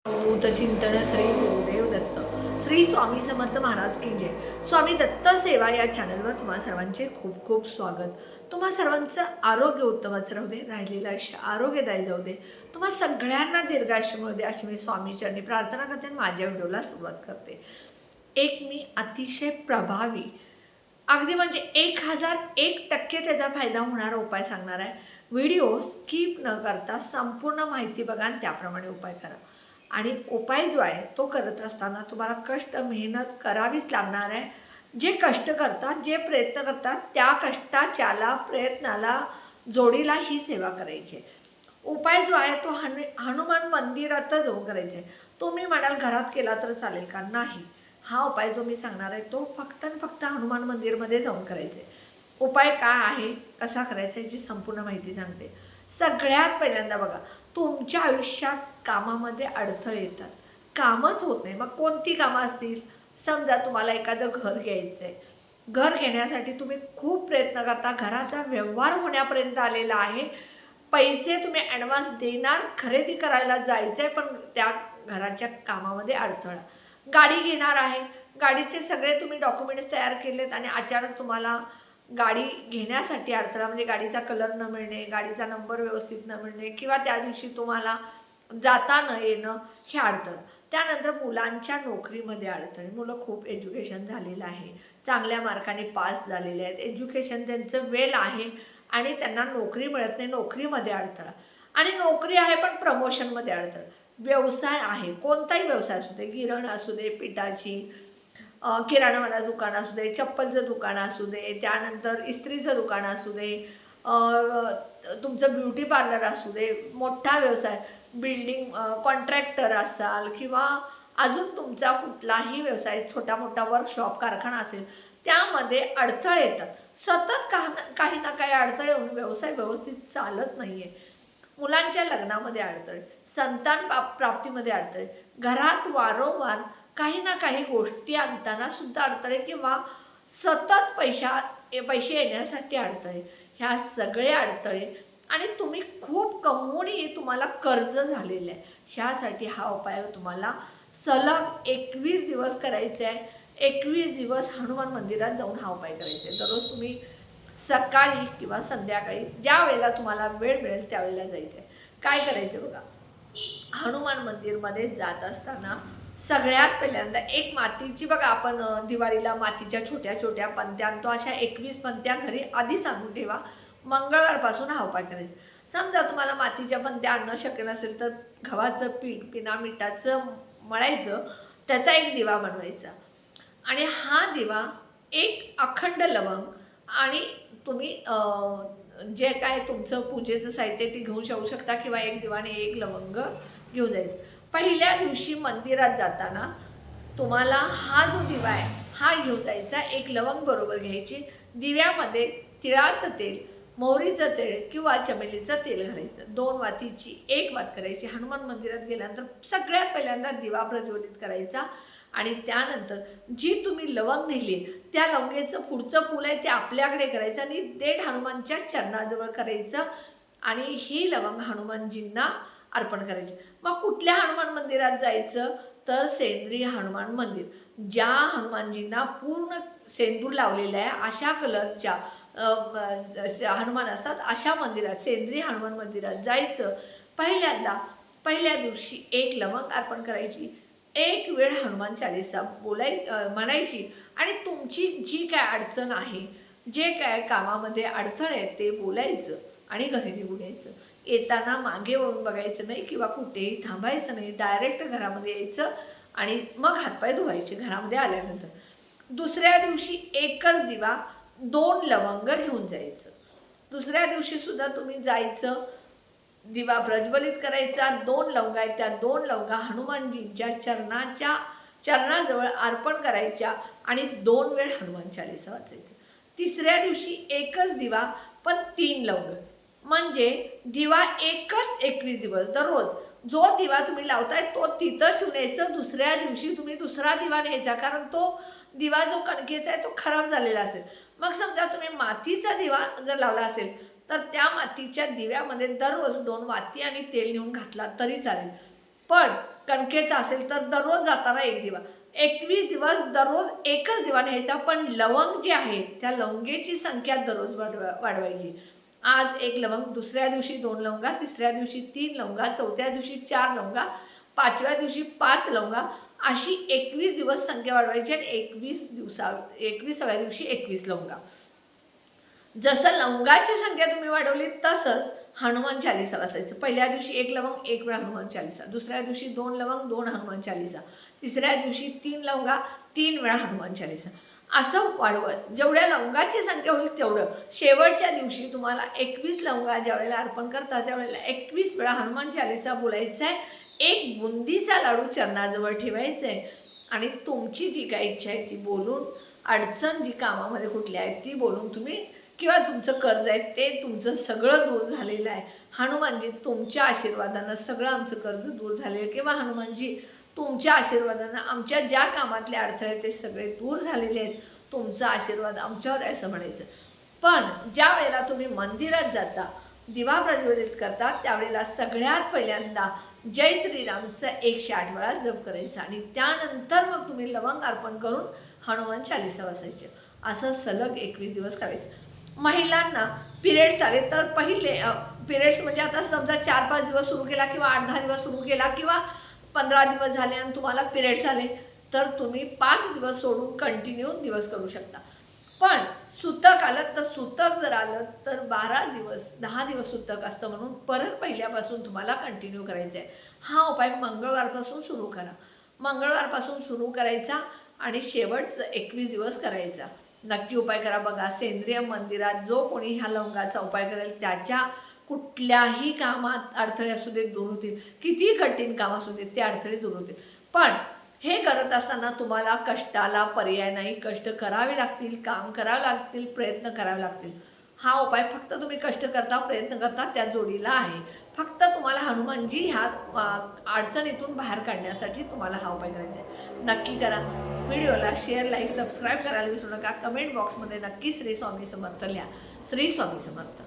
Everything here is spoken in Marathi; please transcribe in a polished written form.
चिंतन श्री गुरुदेव दत्त श्री स्वामी समर्थ महाराज की जय। स्वामी दत्त सेवा या चॅनलवर तुम्हा सर्वांचे खूप खूप स्वागत। तुम्हा सर्वांचं आरोग्य उत्तमच राहू दे, राहिलेलं आयुष्य आरोग्यदायी जाऊ दे, तुम्हा सगळ्यांना दीर्घायुष्य मिळू दे अशी मी स्वामीचरणी प्रार्थना करते आणि माझ्या व्हिडिओला सुरुवात करते। एक मी अतिशय प्रभावी अगदी म्हणजे 1001% त्याचा फायदा होणारा उपाय सांगणार आहे। व्हिडिओ स्किप न करता संपूर्ण माहिती बघा आणि त्याप्रमाणे उपाय करा। आणि उपाय जो आहे तो करत असताना तुम्हाला कष्ट मेहनत करावीच लागणार आहे। जे कष्ट करतात, जे प्रयत्न करतात, त्या कष्टाच्याला प्रयत्नाला जोडीला ही सेवा करायची। उपाय जो आहे तो हनुमान मंदिरातच जाऊन करायचा आहे। तुम्ही म्हणाल घरात केला तर चालेल का? नाही, हा उपाय जो मी सांगणार आहे तो फक्त आणि फक्त हनुमान मंदिरमध्ये जाऊन करायचा आहे। उपाय काय आहे, कसा करायचा याची संपूर्ण माहिती सांगते। सगळ्यात पहिल्यांदा बघा, तुमच्या आयुष्यात कामामध्ये अडथळे येतात, कामच होत नाही। मग कोणती कामं असतील? समजा तुम्हाला एखादं घर घ्यायचं आहे, घर घेण्यासाठी तुम्ही खूप प्रयत्न करता, घराचा व्यवहार होण्यापर्यंत आलेला आहे, पैसे तुम्ही ॲडव्हान्स देणार, खरेदी करायला जायचं आहे, पण त्या घराच्या कामामध्ये अडथळा। गाडी घेणार आहे, गाडीचे सगळे तुम्ही डॉक्युमेंट्स तयार केलेत आणि अचानक तुम्हाला गाडी घेण्यासाठी अडथळा, म्हणजे गाडीचा कलर न मिळणे, गाडीचा नंबर व्यवस्थित न मिळणे, किंवा त्या दिवशी तुम्हाला जाता न येणं, हे अडथळा। त्यानंतर मुलांच्या नोकरीमध्ये अडथळे, मुलं खूप एज्युकेशन झालेलं आहे, चांगल्या मार्काने पास झालेले आहेत, एज्युकेशन त्यांचं वेल आहे आणि त्यांना नोकरी मिळत नाही, नोकरीमध्ये अडथळा। आणि नोकरी आहे पण प्रमोशनमध्ये अडथळा। व्यवसाय आहे, कोणताही व्यवसाय असू दे, गिरण असू दे, पिठाची किराणामालाचं दुकान असू दे, चप्पलचं दुकान असू दे, त्यानंतर इस्त्रीचं दुकान असू दे, तुमचं ब्युटी पार्लर असू दे, मोठा व्यवसाय, बिल्डिंग कॉन्ट्रॅक्टर असाल, किंवा अजून तुमचा कुठलाही व्यवसाय, छोटा मोठा वर्कशॉप कारखाना असेल, त्यामध्ये अडथळे येतात। सतत काही ना काही अडथळे येऊन व्यवसाय व्यवस्थित चालत नाही आहे। मुलांच्या लग्नामध्ये अडथळे, संतान प्राप्तीमध्ये अडथळे, घरात वारंवार काही ना काही गोष्टी आणताना सुद्धा अडथळे, किंवा सतत पैसे येण्यासाठी अडथळे, ह्या सगळे अडथळे, आणि तुम्ही खूप कमवूनही तुम्हाला कर्ज झालेलं आहे, ह्यासाठी हा उपाय तुम्हाला सलग 21 दिवस करायचा आहे। 21 दिवस हनुमान मंदिरात जाऊन हा उपाय करायचा आहे। दररोज तुम्ही सकाळी किंवा संध्याकाळी ज्या वेळेला तुम्हाला वेळ मिळेल त्यावेळेला जायचं आहे। काय करायचं बघा, हनुमान मंदिरमध्ये जात असताना सगळ्यात पहिल्यांदा एक मातीची, बघा आपण दिवाळीला मातीच्या छोट्या छोट्या पंत्या आणतो, अशा 21 पंत्या घरी आधीच आणून ठेवा। मंगळवारपासून हा उपाय करायचा। समजा तुम्हाला मातीच्या पंत्या आणणं शक्य नसेल तर गव्हाचं पीठ बिना मिठाचं मळायचं, त्याचा एक दिवा बनवायचा, आणि हा दिवा एक अखंड लवंग, आणि तुम्ही जे काय तुमचं पूजेचं साहित्य ते घेऊन येऊ शकता, किंवा एक दिवा आणि एक लवंग घेऊन जायचं। पहिल्या दिवशी मंदिरात जाताना तुम्हाला हा जो दिवा आहे हा घेऊन जायचा, एक लवंग बरोबर घ्यायची, दिव्यामध्ये तिळाचं तेल, मोहरीचं तेल किंवा चमेलीचं तेल घालायचं, 2 वातीची 1 वात करायची। हनुमान मंदिरात गेल्यानंतर सगळ्यात पहिल्यांदा दिवा प्रज्वलित करायचा, आणि त्यानंतर जी तुम्ही लवंग नेली त्या लवंगेचं पुढचं फूल आहे ते आपल्याकडे करायचं आणि देठ हनुमानच्या चरणाजवळ करायचं, आणि ही लवंग हनुमानजींना अर्पण करायची। मग कुठल्या हनुमान मंदिरात जायचं तर सेंद्रिय हनुमान मंदिर, ज्या हनुमानजींना पूर्ण सेंदूर लावलेला आहे अशा कलरच्या हनुमान असतात, अशा मंदिरात, सेंद्रिय हनुमान मंदिरात जायचं। पहिल्या दिवशी एक लवंग अर्पण करायची, एक वेळ हनुमान चालीसा म्हणायची, आणि तुमची जी काय अडचण आहे, जे काय कामामध्ये अडथळे आहेत ते बोलायचं आणि घरी निघून यायचं। येताना मागे वळून बघायचं नाही किंवा कुठेही थांबायचं नाही, डायरेक्ट घरामध्ये यायचं आणि मग हातपाय धुवायचे घरामध्ये आल्यानंतर। दुसऱ्या दिवशी एकच दिवा, 2 लवंग घेऊन जायचं। दुसऱ्या दिवशी सुद्धा तुम्ही जायचं, दिवा प्रज्वलित करायचा, 2 लवंगा आहेत त्या 2 लवंगा हनुमानजींच्या चरणाजवळ अर्पण करायच्या, आणि 2 वेळ हनुमान चालीसा वाचायचं। तिसऱ्या दिवशी एकच दिवा पण 3 लवंग, म्हणजे दिवा एकच 21 दिवस। दररोज जो दिवा तुम्ही लावताय तो तिथंच ठेवून यायचं। दुसऱ्या दिवशी तुम्ही दुसरा दिवा न्यायचा, कारण तो दिवा जो कणकेचा आहे तो खराब झालेला असेल। मग समजा तुम्ही मातीचा दिवा जर लावला असेल तर त्या मातीच्या दिव्यामध्ये दररोज 2 वाती आणि तेल नेऊन घातला तरी चालेल। पण कणकेचा असेल तर दररोज जाताना एक दिवा, 21 दिवस दररोज एकच दिवा न्यायचा. पण लवंग जे आहे त्या लवंगेची संख्या दररोज वाढवायची. आज 1 लवंग, दुसऱ्या दिवशी 2 लवंगा, तिसऱ्या दिवशी 3 लवंगा, चौथ्या दिवशी 4 लवंगा, 5व्या दिवशी 5 लवंगा, अशी 21 दिवस संख्या वाढवायची आणि 21व्या दिवशी 21 लवंगा. जसं लवंगाची संख्या तुम्ही वाढवली तसंच हनुमान चालीसा वाचायचं. पहिल्या दिवशी 1 लवंग 1 वेळा हनुमान चालीसा, दुसऱ्या दिवशी 2 लवंग 2 हनुमान चालीसा, तिसऱ्या दिवशी 3 लवंगा 3 वेळा हनुमान चालीसा. असं वाढवत जेवढ्या लवंगाची संख्या होईल तेवढं शेवटच्या दिवशी तुम्हाला 21 लवंगा ज्यावेळेला अर्पण करता त्यावेळेला 21 वेळा हनुमान चालीसा बोलायचं आहे. एक बुंदीचा लाडू चरणाजवळ ठेवायचा आहे आणि तुमची जी काही इच्छा आहे ती बोलून, अडचण जी कामामध्ये कुठली आहे ती बोलून तुम्ही, किंवा तुमचं कर्ज आहे ते तुमचं सगळं दूर झालेलं आहे, हनुमानजी तुमच्या आशीर्वादानं सगळं आमचं कर्ज दूर झालेलं आहे, किंवा हनुमानजी तुमच्या आशीर्वादानं आमच्या ज्या कामातले अडथळे ते सगळे दूर झालेले आहेत, तुमचा आशीर्वाद आमच्यावर आहे असं म्हणायचं. पण ज्या वेळेला तुम्ही मंदिरात जाता, दिवा प्रज्वलित करता, त्यावेळेला सगळ्यात पहिल्यांदा जय श्रीरामचं 108 वेळा जप करायचा आणि त्यानंतर मग तुम्ही लवंग अर्पण करून हनुमान चालीसा वाचायचे. असं सलग 21 दिवस करायचं. महिलांना पिरियड्स आले तर पहिले पिरियड्स म्हणजे आता समजा 4-5 दिवस सुरू केला किंवा 8-10 दिवस सुरू केला किंवा 15 दिवस झाले आणि तुम्हाला पिरियड्स आले तर तुम्ही 5 दिवस सोडून कंटिन्यू दिवस करू शकता. पण सुतक आलं तर सुतक जर आलं तर 12 दिवस 10 दिवस सुतक असतं म्हणून परत पहिल्यापासून तुम्हाला कंटिन्यू करायचं आहे. हा उपाय मंगळवारपासून सुरू करा. मंगळवारपासून सुरू करायचा आणि शेवटचं 21 दिवस करायचा. नक्की उपाय करा. बघा, सेंद्रिय मंदिरात जो कोणी ह्या लवंगाचा उपाय करेल त्याच्या कुठल्याही कामात अडथळे असू देत दूर होतील, कितीही कठीण काम असू देत ते अडथळे दूर होतील. पण हे करत असताना तुम्हाला कष्टाला पर्याय नाही, कष्ट करावे लागतील, काम करावे लागतील, प्रयत्न करावे लागतील. हा उपाय फक्त तुम्ही कष्ट करता, प्रयत्न करता त्या जोडीला आहे. फक्त तुम्हाला हनुमानजी ह्या अडचणीतून बाहेर काढण्यासाठी तुम्हाला हा उपाय करायचा आहे. नक्की करा. व्हिडिओला शेअर, लाईक, सबस्क्राईब करायला विसरू नका. कमेंट बॉक्समध्ये नक्की श्री स्वामी समर्थ लिहा. श्री स्वामी समर्थ.